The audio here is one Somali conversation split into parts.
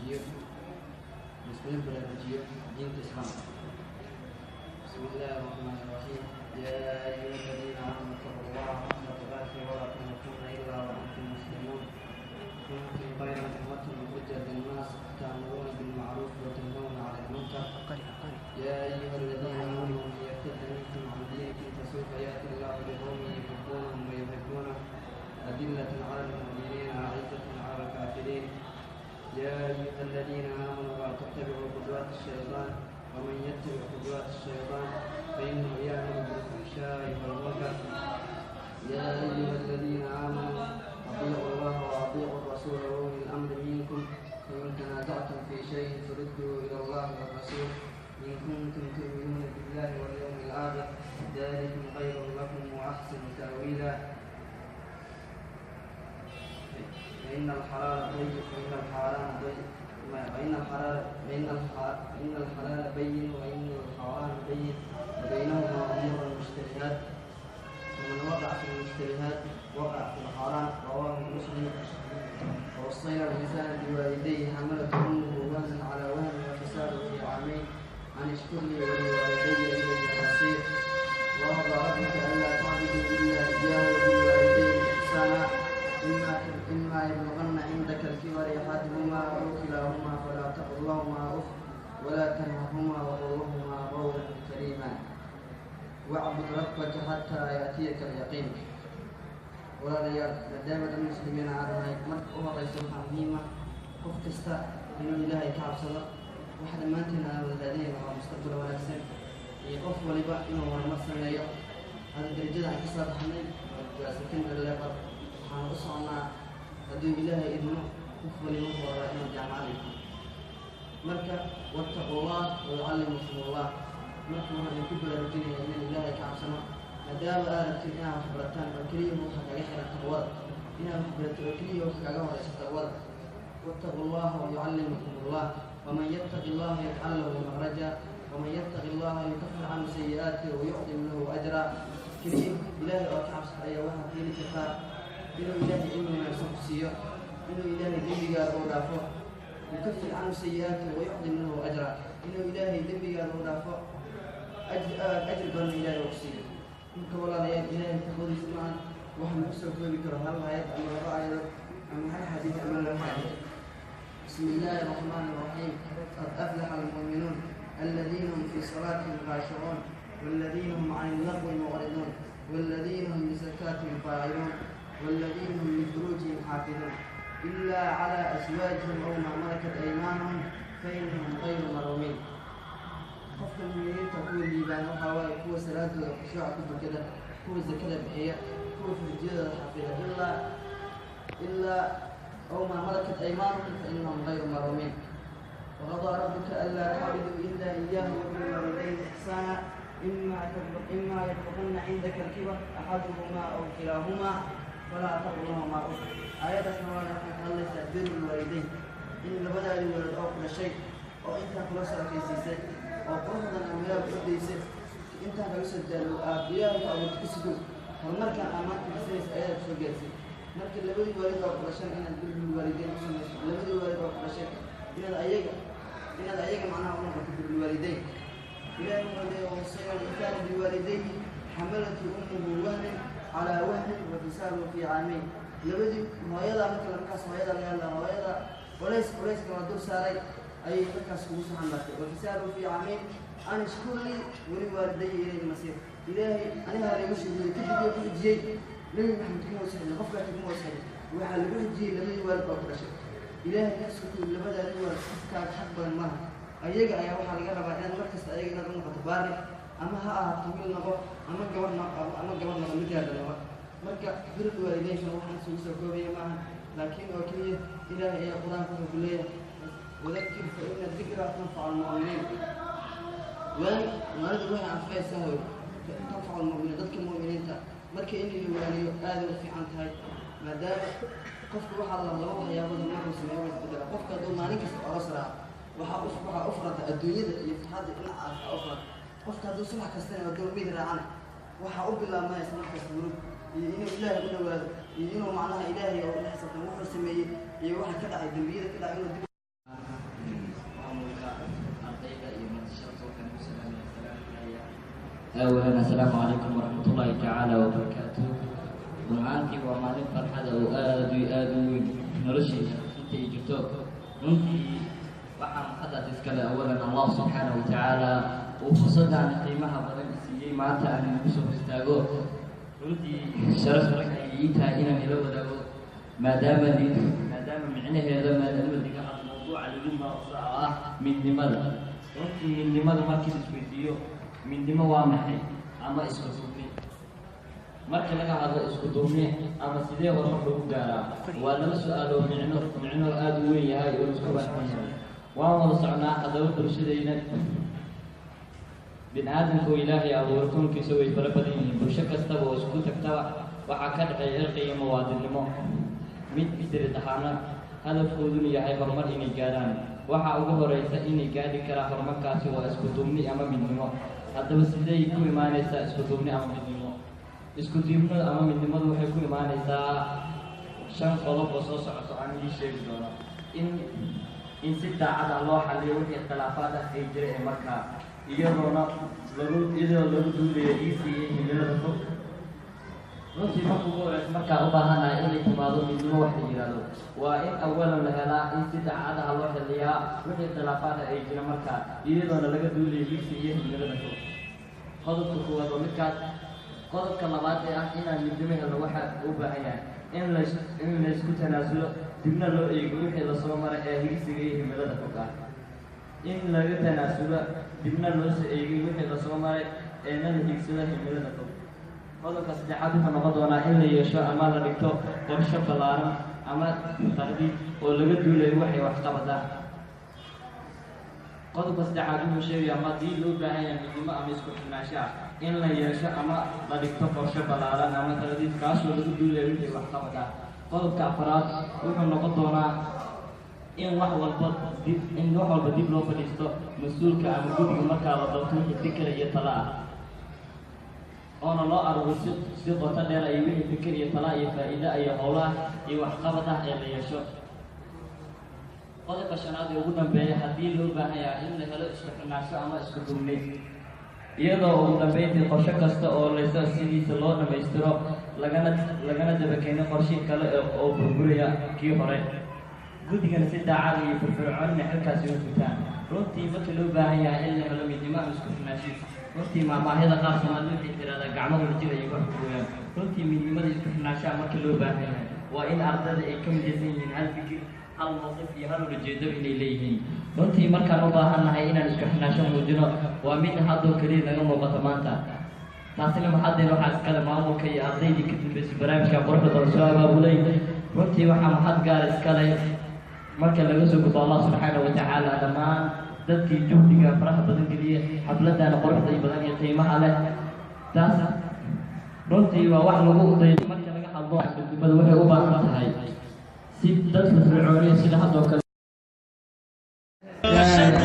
برنامجية مسؤولين برنامجية دين الإسلام. بسم الله الرحمن الرحيم. يا أيها الذين آمنوا اتقوا الله حق تقاته ولا تموتن إلا وأنتم مسلمون. كنتم خير أمة أخرجت للناس تأمرون بالمعروف وتنهون عن المنكر. يا أيها الذين آمنوا من يرتد منكم عن دينكم فسوف يأتي الله بقوم يحبونهم ويحبونه أذلة على المؤمنين أعزة على الكافرين. يا أيها الذين آمنوا لا تتبعوا خطوات الشيطان ومن يتبع خطوات الشيطان فإنه يأمر بالفحشاء والمنكر. يا أيها الذين آمنوا أطيعوا الله وأطيعوا الرسول وأولي الأمر منكم فإن تنازعتم في شيء فردوا إلى الله والرسول إن كنتم تؤمنون بالله واليوم الآخر ذلكم خير لكم وأحسن تأويلا. فإن الحلال بين وإن الحرام بين وإن الحلال بين وإن الحرام بين وبينهما أمور مشتبهات ومن وقع في المشتبهات وقع في الحرام. رواه مسلم. ووصينا الإنسان بوالديه حملته أمه وهنا على وهن وفساده في عامين أن اشكر لي ولوالدي إلي المصير. ووضع ربك ألا تعبدوا إلا إياه وبالوالدين إحسانا إما يبلغن عندك الكبر أحدهما أو كلاهما فلا تقل لهما أف ولا تنهرهما وقل لهما قولا كريما واعبد ربك حتى يأتيك اليقين. walaalayaal maadaama dhan muslimiin aan nahay marka u horeysa waxaa muhiima qof kasta inuu ilaahay ka cabsado. waxa dhammaanteen aan wadaadeen waa mustaqbal wanaagsan iyo qof waliba inuu horumar sameeyo. hada darajada aan kasoo baxnay waa secondary level. waxaan u soconaa hadduu ilaahay idmo qof waliba wuxuu rabaa inuu jaamacad dhigto. marka wattaqullah wayucallimukumullah. marka waxaan idinku baraarujinaya inaan ilaahay ka cabsano. maadaama aad rabtid inaad wax barataan oo keliya waxa kaga xiran taqwada inaad wax barato oo keliya waxa kaga horeysa taqwada. wattaqullaha wayucallimukumullah. waman yattaqi llaha yajcal lahu makhraja waman yattaqi llaha yukaffir canhu sayi'aatihi wayucdim lahu ajra. keliya ilaahay oo ka cabsada ayaa waxaad heli kartaa inuu ilaahay cilmi wanaagsan ku siiyo, inuu ilaahay dembigaada u dhaafo, yukaffir canhu sayi'aatihi wayucdim lahu ajra, inuu ilaahay dembigaada u dhaafo ajir badan ilaahay u siiyo. marka walaalayaal ilaahay taqwadiisa maahan waxa lagu soo koobi karo hal aayad ama laba aayadood ama hal xadiid ama laba xadiid. بسم الله الرحمن الرحيم. قد أفلح المؤمنون الذين هم في صلاتهم خاشعون والذين هم عن اللغو معرضون والذين هم لزكاتهم فاعلون والذين هم لفروجهم حافظون إلا على أزواجهم أو ما ملكت أيمانهم فإنهم غير ملومين. qofka muuminiinta kuwa liibaan waxaa waaye kuwa salaadooda khushuuca ku tukada, kuwa zakada bixiya, kuwa farjiyadooda xafida ilaa أو ما ملكت أيمانهم فإنهم غير ملومين. وقضى ربك ألا تعبدوا إلا إياه وبالوالدين إحسانا إما يبلغن عندك الكبر أحدهما أو كلاهما فلا تقل لهما أف. آيات اسمها الله بر الوالدين إن بدأ الولد أو كل شيء أو أنت خلاص في سيسة أو قرضا أو لا بأديسة أنت خلاص الجلو أبياه أو تكسبه فمركا أمامك بسيس آيات سجلسي. marka labadii waalid oo qorashan inaad bilbil waalideyn u samayso, labadii waalid oo qorashan inaad ayaga macnaha u noqoto bilbil waalideyn. ilaahay wuxuu leeyahay wasayna al-insaana biwaalidayhi xamalatu ummuhu wahnan calaa wahnin wa fisaaluhu fii caamayn. labadii hooyada markaas hooyada la hadlaa hooyada culayska waa dul saaray ayay markaas kugu soo xambaartay wa fisaaluhu fii caamayn an ishkur lii waliwaalidayhi ilayhi masiir. ilaahay aniga lagu sheegay kadib uu ku xijiyey نبي محمد كم وسهل قفلة كم وسهل وعلى الوجه الذي والد أقرش إله نفسه اللي بدأ الوالد كان حق الماء أيجا أيها وحنا جرب أن مركز أيجا نقول بتبارك أما ها تقول نقول أما جورنا مثل هذا الوقت مركز بر الوالدين شنو وحنا سوسة كوبية معها لكن وكيل إله يا قرآن كله وذكر فإن الذكرى تنفع المؤمنين وأنا أقول عن فايز سهل تنفع المؤمنين ذكر المؤمنين marka in la waaliyo aad u fiican tahay maadaama qofku waxa la laba waxyaabo markuu sameeyo isbedel qofka haduu maalin kasta orosraa waxa u furata adduunyada iyo farxadda dhinacaas u furata. qofka haduu subax kasta oo mid raacana waxa u bilaabmaysa markaas murug iyo inuu ilaahay u dhawaado iyo inuu macnaha ilaahay oo xisabta wuxuu sameeyay iyo waxa ka dhacay dambiyada ka dhacay inuu أولا السلام عليكم ورحمة الله تعالى وبركاته. runtii waa maalin farxad oo aad u weyn noloshayda intii jirto. runtii waxaan xadaad iskale awalan Allah subxaanahu wa tacaala uu fursadaan qiimaha badan siiyey maanta aan ugu soo istaago. runtii sharaf ay ii tahay inaan ila wadaago maadaama micnaheeda diga mawduuca lagu mawduuca midnimada. runtii midnimada markii la isweydiiyo midnimo waa maxay ama isku duubni. marka laga hadlo isku duubni ama sidee horumar lagu gaaraa waa laba su'aalo micno aad u weyn yahay oo isku baahan. waan wada socnaa hadaba bulshadayna bini'aadamku ilaahay abuurkoonkiisa way fara badan yihiin. bulsho kastaba oo isku tagtaba waxaa ka dhexeeya cirqi iyo muwaadinimo. mid isrid ahaana hadafkooduna yahay horumar inay gaaraan. waxaa ugu horeysa inay gaadhi karaa horumarkaasi waa isku duubni ama midnimo. haddaba sidee ku imaanaysaa isku duubni ama midnimo? isku duubnida ama midnimadu waxay ku imaanaysaa 5 qodob oo soo socoto aan idin sheegi doono. in si daacad ah loo xalliyo wixii khilaafaad ah ay jira ee markaa iyadoo lagu duulayo iyo himilada fog. runtii marka ugu horeysa markaa u baahanahay inay timaado midnimo wax la yidhaahdo waa in awalan la helaa in si daacad ah loo xalliyaa wixii khilaafaad ah ay jira markaa iyadoona laga duulayo iyo himilada fog. qodobka koowaad waa midkaas. qodobka labaad ee ah inaan midnimo helno waxaa u baahan yahay in la isku tanaasulo dibna loo eego wixii lasoo maray ee higsiga iyo himilada fog ah. in laga tanaasulo dibna loo soo eegay wixii lasoo maray ee nala higsada himilada fog. qodobka saddexaad wuxuu noqon doonaa in la yeesho ama la dhigto qorshe ballaaran ama taqdiid oo laga duulayo waxay waxqabad ah. qodobka saddexaad wuxuu sheegaya ama haddii loo baahan yahay midnimo ama isku xirnaansho ah in la yeesho ama la dhigto qorshe ballaaran ama taqdiid kaasoo laga duulayo wixii waxqabad ah. qodobka afraad wuxuu noqon doonaa in wax walba dib loo fadhiisto mas-uulka ama guddiga markaa la doorto wixii fikir iyo talo ah oona loo aruro si qoto dheer ay wixii fikir iyo tala iyo faa'iido iyo howlaha iyo waxqabad ah ee la yeesho. qodobka shanaad ee ugu dambeeya haddii loo baahan yahay in la helo isku xirnaansho ama isku duubni iyadoo ugu dambeyntii qorshe kasta oo layso sidiisa loo dhammaystiro lagana dabakeeno qorshe kale oo burburaya kii hore. guddigana si daacad iyo firfircoonina xilkaasi u gutaan. runtii marka loo baahan yahay in la helo midnimo ama isku xirnaansho runtii maamaahida qaar Soomaalidu waxay tiraahdaa gacmaha la jira iyo wax ku gooyaan. runtii midnimada isku xirnaanshaha marka loo baahan yahay waa in ardayda ay ka midaysan yihiin hal fikir hal mowqif iyo hal ujeedo inay leeyihiin. runtii markaan u baahannahay inaan isku xirnaansho muujino waa mid haddoo keliya naga muuqato maanta. taasina maxaadeen waxaa iskale maamulka iyo ardaydii ka dambeysay barnaamijka quruxda badan soo abaabulay. runtii waxaa mahad gaar iskale marka laga soo gudbo Allah subxaanahu wa tacaala dhammaan dadkii juhdiga faraha badan geliyay xafladana quruxda badan iyo qiimaha leh. taas runtii waa wax lagu daydo marka laga hadlo midnimada waxay u baahan tahay si dad firfircoon sida hadoo kale Gracias.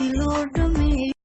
Lord,